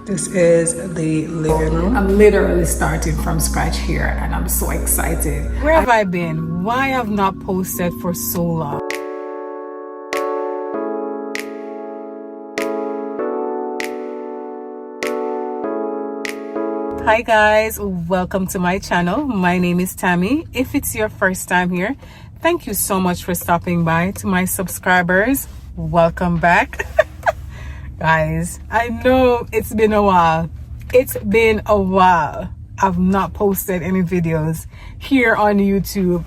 This is the living room. I'm literally starting from scratch here and I'm so excited. Where have I been? Why have not posted for so long? Hi guys, welcome to my channel. My name is Tammy. If it's your first time here, thank you so much for stopping by. To my subscribers, welcome back. Guys, I know it's been a while. I've not posted any videos here on YouTube.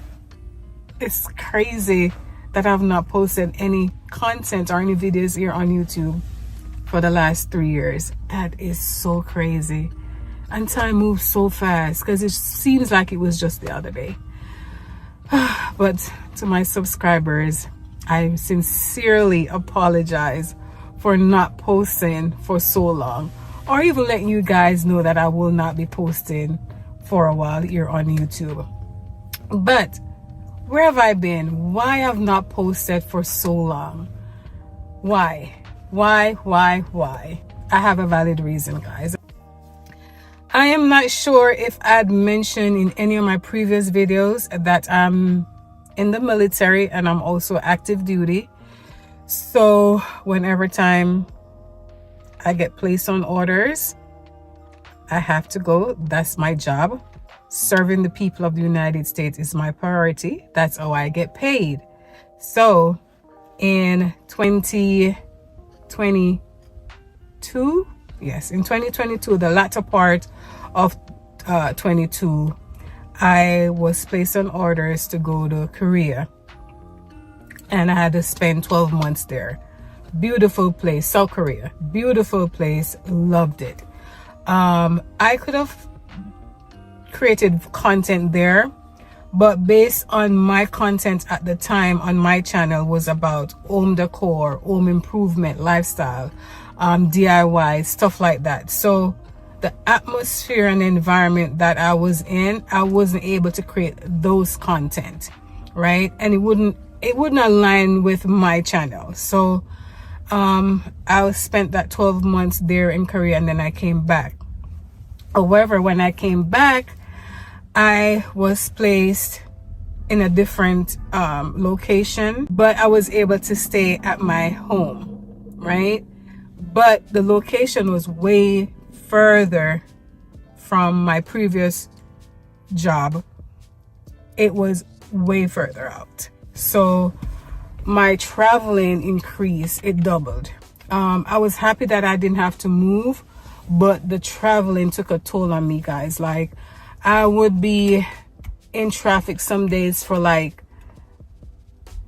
It's crazy that I've not posted any content or any videos here on YouTube for the last 3 years. That is so crazy. And time moves so fast because it seems like it was just the other day. But to my subscribers, I sincerely apologize for not posting for so long, or even letting you guys know that I will not be posting for a while here on YouTube. But where have I been? Why have not posted for so long? Why? I have a valid reason, guys. I am not sure if I'd mentioned in any of my previous videos that I'm in the military and I'm also active duty. So whenever time I get placed on orders, I have to go. That's my job. Serving the people of the United States is my priority. That's how I get paid. So in 2022, yes, in 2022, the latter part of 22, I was placed on orders to go to Korea. And I had to spend 12 months there. Beautiful place, South Korea. Beautiful place, loved it. I could have created content there, but based on my content at the time on my channel was about home decor, home improvement, lifestyle, DIY, stuff like that. So the atmosphere and environment that I was in, I wasn't able to create those content, right? And it wouldn't align with my channel. So I spent that 12 months there in Korea and then I came back. However, when I came back, I was placed in a different location, but I was able to stay at my home, right? But the location was way further from my previous job. It was way further out. So my traveling increased, it doubled. I was happy that I didn't have to move, but the traveling took a toll on me, guys. Like, I would be in traffic some days for like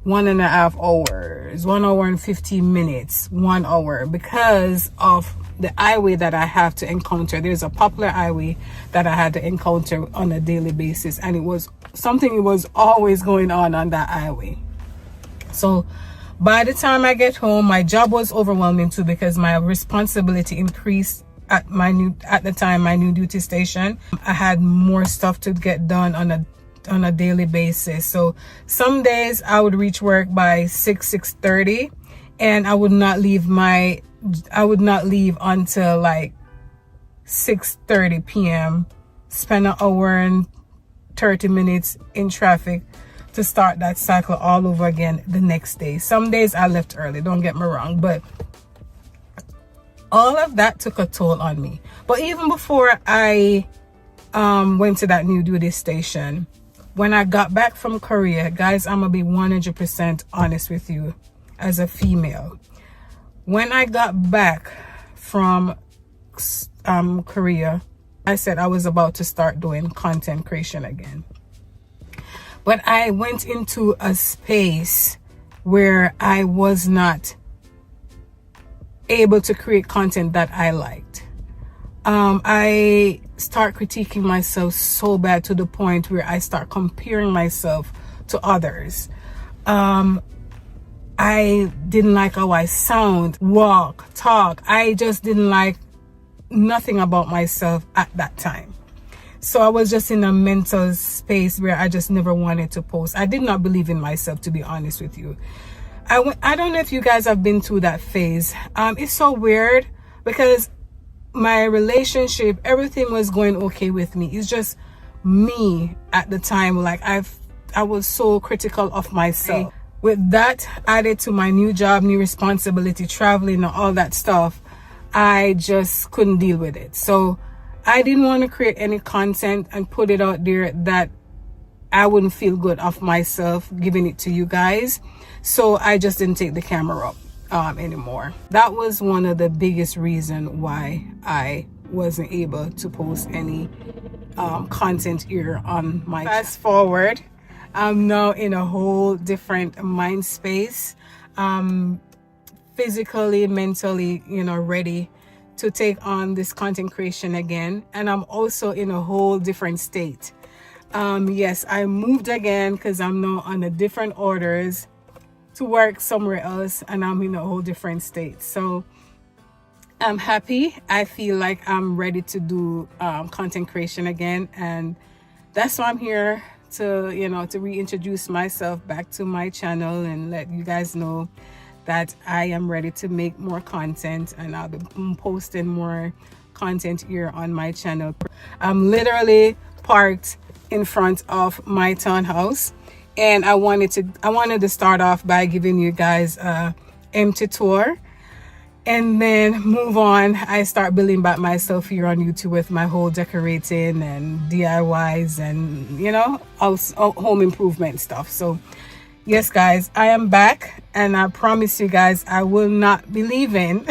1.5 hours, 1 hour and 15 minutes, 1 hour, because of the highway that I have to encounter. There's a popular highway that I had to encounter on a daily basis, and it was always going on that highway. So by the time I get home, my job was overwhelming too, because my responsibility increased at my new duty station. I had more stuff to get done on a daily basis. So some days I would reach work by 6:30, and I would not leave until like 6:30 p.m. Spend an hour and 30 minutes in traffic to start that cycle all over again the next day. Some days I left early, don't get me wrong, but all of that took a toll on me. But even before I went to that new duty station, when I got back from Korea, guys, I'm gonna be 100% honest with you as a female. When I got back from Korea, I said I was about to start doing content creation again. But I went into a space where I was not able to create content that I liked. I start critiquing myself so bad to the point where I start comparing myself to others. I didn't like how I sound, walk, talk. I just didn't like nothing about myself at that time. So I was just in a mental space where I just never wanted to post. I did not believe in myself, to be honest with you. I don't know if you guys have been through that phase. It's so weird because my relationship, everything was going okay with me. It's just me at the time, like I was so critical of myself. With that added to my new job, new responsibility, traveling and all that stuff, I just couldn't deal with it. So I didn't want to create any content and put it out there that I wouldn't feel good of myself giving it to you guys. So I just didn't take the camera up anymore. That was one of the biggest reasons why I wasn't able to post any content here on my channel. Fast forward, I'm now in a whole different mind space, physically, mentally, ready to take on this content creation again. And I'm also in a whole different state. Yes, I moved again because I'm now on a different orders to work somewhere else, and I'm in a whole different state. So I'm happy. I feel like I'm ready to do content creation again, and that's why I'm here to to reintroduce myself back to my channel and let you guys know that I am ready to make more content, and I'll be posting more content here on my channel. I'm literally parked in front of my townhouse, and I wanted to start off by giving you guys a empty tour, and then move on. I start building back myself here on YouTube with my whole decorating and DIYs and home improvement stuff. So yes guys, I am back, and I promise you guys I will not be leaving.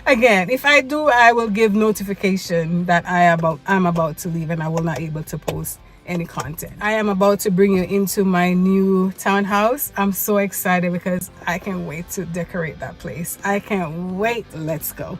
Again, if I do, I will give notification that I'm about to leave, and I will not able to post any content. I am about to bring you into my new townhouse. I'm so excited because I can't wait to decorate that place. I can't wait. Let's go.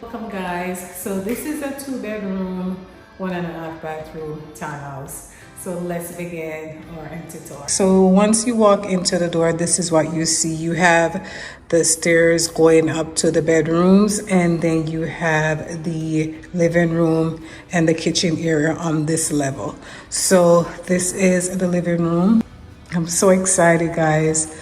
Welcome guys. So this is a 2-bedroom, 1.5 bathroom townhouse. So let's begin our empty tour. So once you walk into the door, this is what you see. You have the stairs going up to the bedrooms, and then you have the living room and the kitchen area on this level. So this is the living room. I'm so excited guys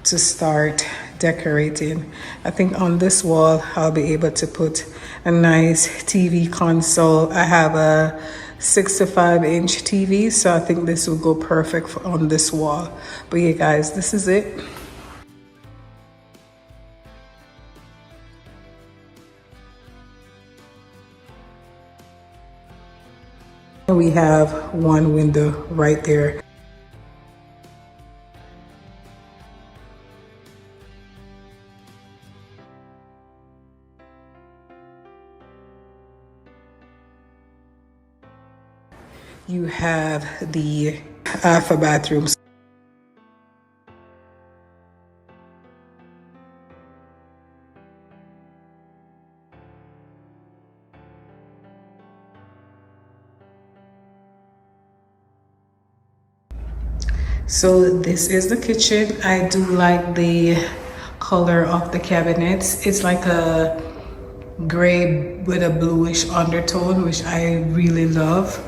to start decorating. I think on this wall I'll be able to put a nice TV console. I have a 65-inch TV, so I think this will go perfect on this wall. But yeah guys, this is it. We have one window right there. You have the alpha bathrooms. So this is the kitchen. I do like the color of the cabinets. It's like a gray with a bluish undertone, which I really love.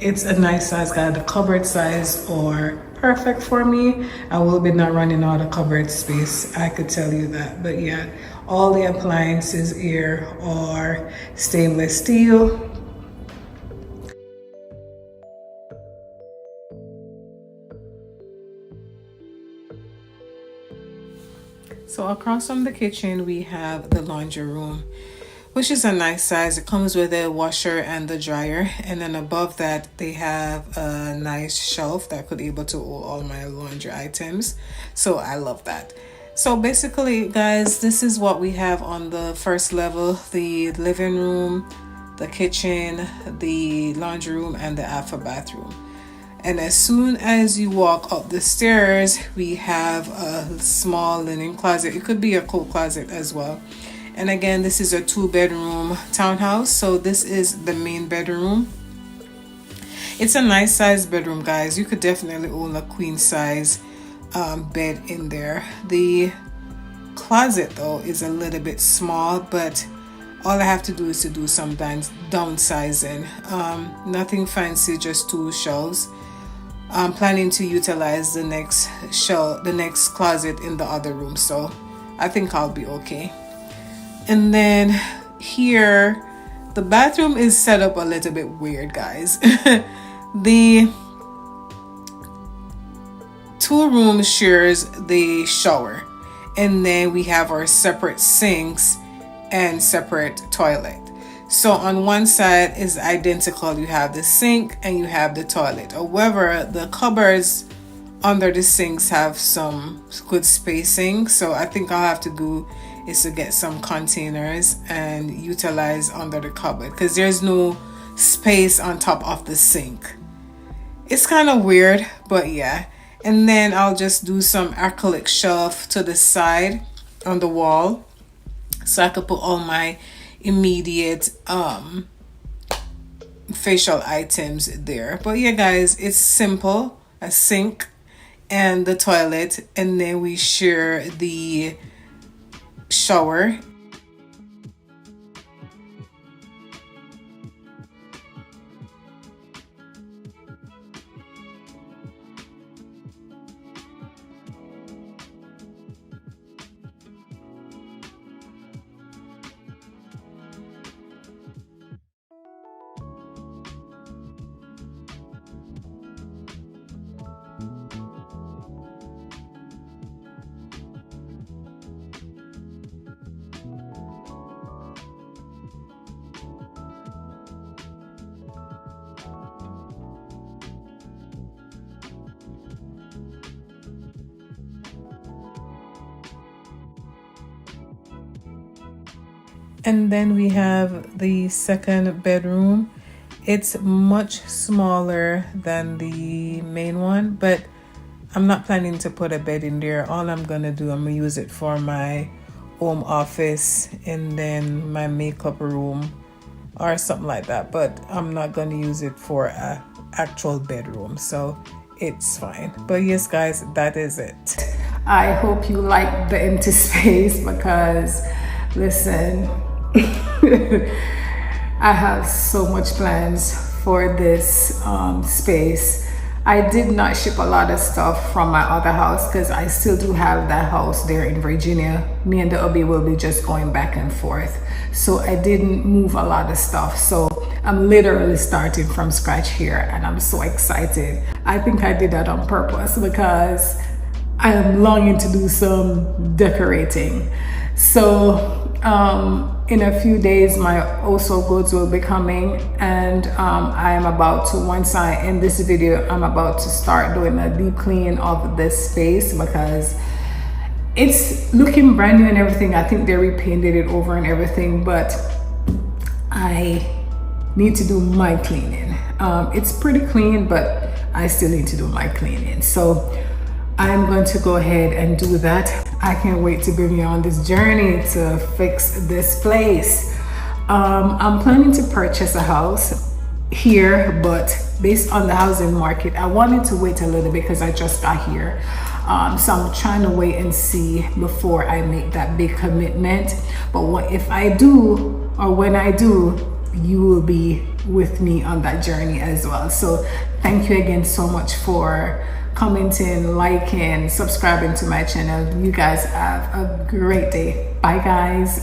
It's a nice size, got the cupboard size or perfect for me. I will be not running out of cupboard space, I could tell you that. But yeah, all the appliances here are stainless steel. So across from the kitchen, we have the laundry room, which is a nice size. It comes with a washer and the dryer, and then above that they have a nice shelf that could be able to hold all my laundry items. So I love that. So basically guys, this is what we have on the first level: the living room, the kitchen, the laundry room, and the alpha bathroom. And as soon as you walk up the stairs, we have a small linen closet. It could be a coat closet as well. And again, this is a 2-bedroom townhouse. So this is the main bedroom. It's a nice size bedroom, guys. You could definitely own a queen size bed in there. The closet though is a little bit small, but all I have to do is to do some downsizing. Nothing fancy, just 2 shelves. I'm planning to utilize the next closet in the other room, so I think I'll be okay. And then here, the bathroom is set up a little bit weird, guys. The 2 rooms shares the shower, and then we have our separate sinks and separate toilet. So on one side is identical. You have the sink and you have the toilet. However, the cupboards under the sinks have some good spacing. So I think I'll have to do is to get some containers and utilize under the cupboard, because there's no space on top of the sink. It's kind of weird, but yeah. And then I'll just do some acrylic shelf to the side on the wall, so I could put all my immediate facial items there. But yeah, guys, it's simple. A sink and the toilet, and then we share the shower. And then we have the second bedroom. It's much smaller than the main one, but I'm not planning to put a bed in there. All I'm gonna do, I'm gonna use it for my home office and then my makeup room or something like that, but I'm not gonna use it for a actual bedroom, so it's fine. But yes, guys, that is it. I hope you like the empty space, because listen, I have so much plans for this space. I did not ship a lot of stuff from my other house because I still do have that house there in Virginia. Me and the hubby will be just going back and forth. So I didn't move a lot of stuff. So I'm literally starting from scratch here, and I'm so excited. I think I did that on purpose because I am longing to do some decorating. So in a few days my also goods will be coming, and I am about to, once I end this video, I'm about to start doing a deep clean of this space because it's looking brand new and everything. I think they repainted it over and everything, but I need to do my cleaning. It's pretty clean, but I still need to do my cleaning. So I'm going to go ahead and do that. I can't wait to bring you on this journey to fix this place. I'm planning to purchase a house here, but based on the housing market, I wanted to wait a little bit because I just got here. So I'm trying to wait and see before I make that big commitment. But what if I do, or when I do, you will be with me on that journey as well. So thank you again so much for commenting, liking, subscribing to my channel. You guys have a great day. Bye guys.